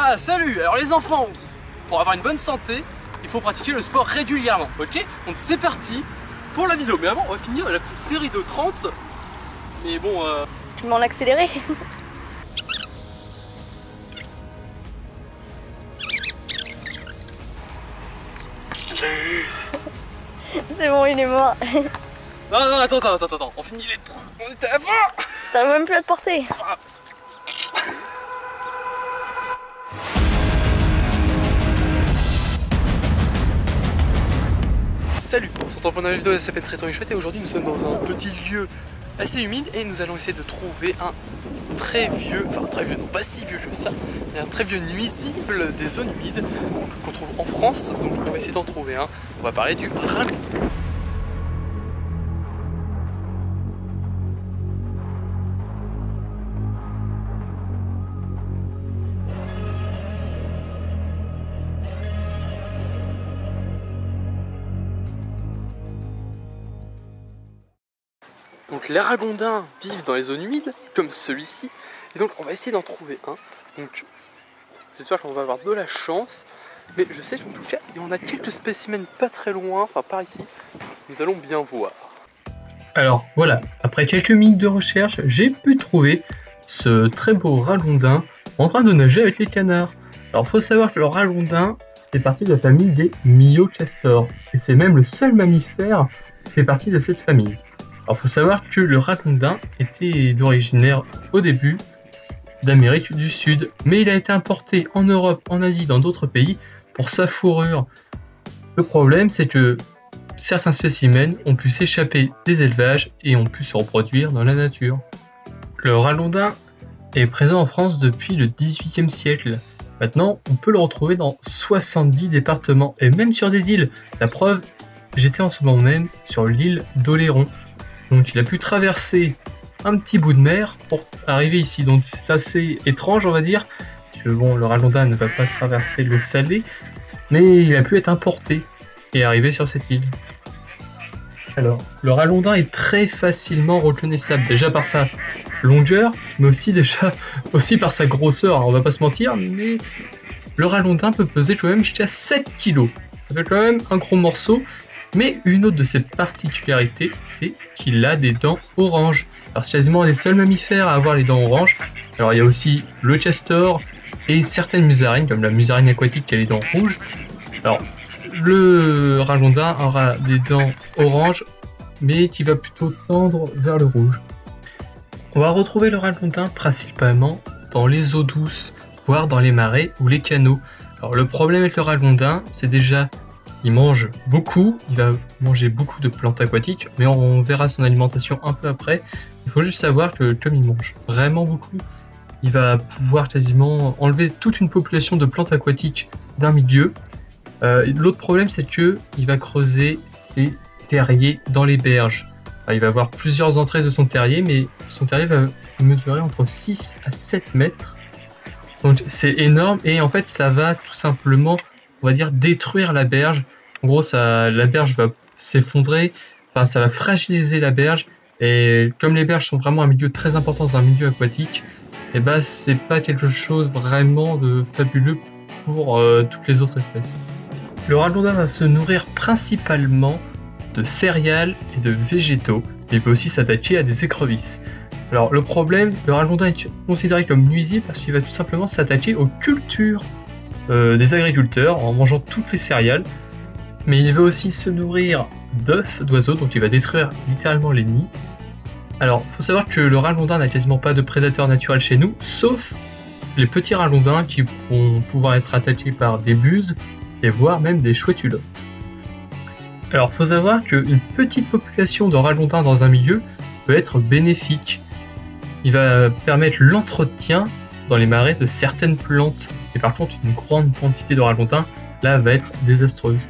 Ah, salut! Alors les enfants, pour avoir une bonne santé, il faut pratiquer le sport régulièrement, ok? Donc c'est parti pour la vidéo. Mais avant, on va finir la petite série de 30. Mais bon, Je m'en accéléré. C'est bon, il est mort. Non, attends, on finit les 30, on était avant! T'arrives même plus à te porter. Salut, on se retrouve pour une vidéo qui s'appelle Traitant et Chouette et aujourd'hui nous sommes dans un petit lieu assez humide et nous allons essayer de trouver un très vieux, non pas si vieux que ça, mais un très vieux nuisible des zones humides qu'on trouve en France, donc on va essayer d'en trouver un. On va parler du ragondin. Donc les ragondins vivent dans les zones humides, comme celui-ci, et donc on va essayer d'en trouver un. Donc j'espère qu'on va avoir de la chance, mais je sais qu'en tout cas, il y en a quelques spécimens pas très loin, enfin par ici, nous allons bien voir. Alors voilà, après quelques minutes de recherche, j'ai pu trouver ce très beau ragondin en train de nager avec les canards. Alors faut savoir que le ragondin fait partie de la famille des myocastors, et c'est même le seul mammifère qui fait partie de cette famille. Alors faut savoir que le ragondin était d'origine au début d'Amérique du Sud, mais il a été importé en Europe, en Asie, dans d'autres pays pour sa fourrure. Le problème c'est que certains spécimens ont pu s'échapper des élevages et ont pu se reproduire dans la nature. Le ragondin est présent en France depuis le XVIIIe siècle. Maintenant, on peut le retrouver dans 70 départements et même sur des îles. La preuve, j'étais en ce moment même sur l'île d'Oléron. Donc il a pu traverser un petit bout de mer pour arriver ici. Donc c'est assez étrange, on va dire. Que bon, le ragondin ne va pas traverser l'eau salée, mais il a pu être importé et arriver sur cette île. Alors, le ragondin est très facilement reconnaissable, déjà par sa longueur, mais aussi par sa grosseur. Alors, on va pas se mentir, mais le ragondin peut peser quand même jusqu'à 7 kg. Ça fait quand même un gros morceau. Mais une autre de ses particularités, c'est qu'il a des dents oranges. Alors c'est quasiment un des seuls mammifères à avoir les dents oranges. Alors il y a aussi le castor et certaines musaraignes, comme la musaraigne aquatique qui a les dents rouges. Alors le ragondin aura des dents oranges, mais qui va plutôt tendre vers le rouge. On va retrouver le ragondin principalement dans les eaux douces, voire dans les marais ou les canaux. Alors le problème avec le ragondin, c'est déjà il mange beaucoup, il va manger beaucoup de plantes aquatiques, mais on verra son alimentation un peu après. Il faut juste savoir que comme il mange vraiment beaucoup, il va pouvoir quasiment enlever toute une population de plantes aquatiques d'un milieu. L'autre problème, c'est que il va creuser ses terriers dans les berges. Alors, il va avoir plusieurs entrées de son terrier, mais son terrier va mesurer entre 6 à 7 mètres. Donc c'est énorme et en fait ça va tout simplement, on va dire, détruire la berge. En gros, la berge va s'effondrer, enfin ça va fragiliser la berge, et comme les berges sont vraiment un milieu très important dans un milieu aquatique, et bah c'est pas quelque chose vraiment de fabuleux pour toutes les autres espèces. Le ragondin va se nourrir principalement de céréales et de végétaux, et il peut aussi s'attaquer à des écrevisses. Alors le problème, le ragondin est considéré comme nuisible parce qu'il va tout simplement s'attaquer aux cultures des agriculteurs en mangeant toutes les céréales, mais il va aussi se nourrir d'œufs d'oiseaux, donc il va détruire littéralement les nids. Alors faut savoir que le ragondin n'a quasiment pas de prédateurs naturels chez nous, sauf les petits ragondins qui vont pouvoir être attaqués par des buses et voire même des chouettes-hulottes. Alors faut savoir qu'une petite population de ragondins dans un milieu peut être bénéfique. Il va permettre l'entretien dans les marais de certaines plantes. Et par contre, une grande quantité de ragondins, là, va être désastreuse.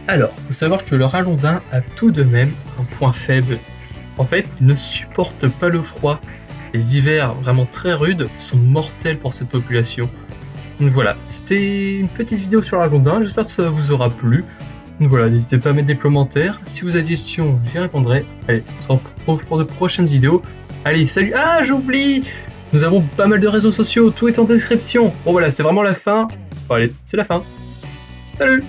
Alors, il faut savoir que le ragondin a tout de même un point faible. En fait, il ne supporte pas le froid. Les hivers vraiment très rudes sont mortels pour cette population. Donc voilà, c'était une petite vidéo sur le ragondin, j'espère que ça vous aura plu. Donc voilà, n'hésitez pas à mettre des commentaires. Si vous avez des questions, j'y répondrai. Allez, on se retrouve pour de prochaines vidéos. Allez, salut! Ah, j'oublie! Nous avons pas mal de réseaux sociaux, tout est en description. Bon voilà, c'est vraiment la fin. Bon allez, c'est la fin. Salut!